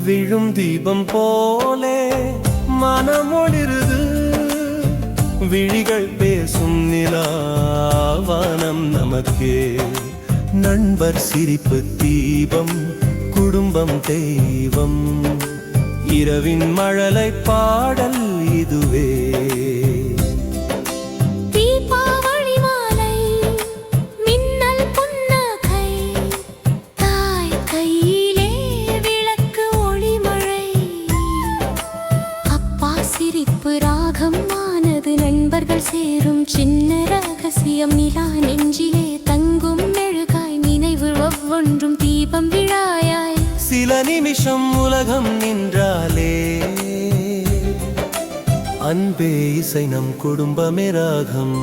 விழும் தீபம் போலே மனமொளிருது, விழிகள் பேசும் நிலாவானம் நமக்கே. நண்பர் சிரிப்பு தீபம், குடும்பம் தெய்வம், இரவின் மழலை பாடல் இதுவே. நண்பர்கள் சேரும் சின்ன ரகசியம், நிலா நெஞ்சிலே தங்கும் மெழுகாய், நினைவு ஒவ்வொன்றும் தீபம் விழாயாய். சில நிமிஷம் உலகம் நின்றாலே அன்பே இசை, நம் குடும்பமே ராகம்.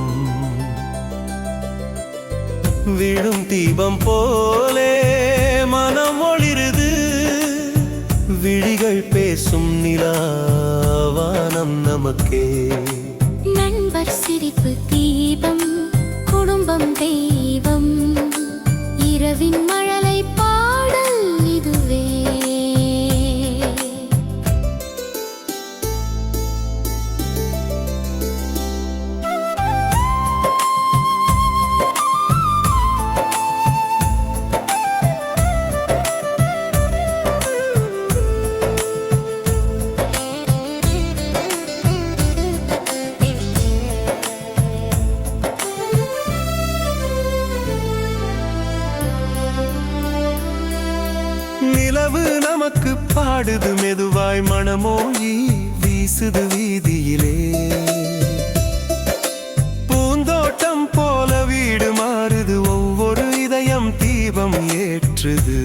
விழும் தீபம் போலே மனம் ஒளிருது, விழிகள் பேசும் நிலாவானம் நமக்கே. நண்பர் சிரிப்பு தீபம், குடும்பம் தெய்வம், இரவின் மழலை பாடல் இதுவே. நிலவு நமக்கு பாடுது மெதுவாய், மனமோயி வீசுது வீதியிலே. பூந்தோட்டம் போல வீடு மாறுது, ஒவ்வொரு இதயம் தீபம் ஏற்றுது.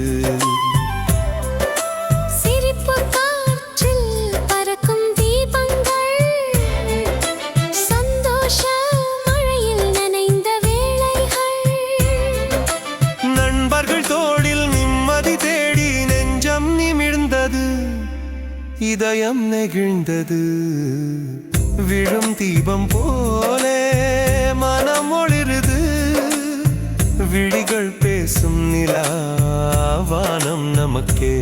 இதயம் நெகிழ்ந்தது, விழும் தீபம் போலே மனம் ஒளிருது, விழிகள் பேசும் நிலாவானம் நமக்கே.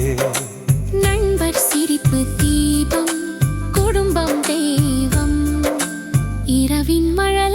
நண்பர் சிரிப்பு தீபம், குடும்பம் தெய்வம், இரவின் மழை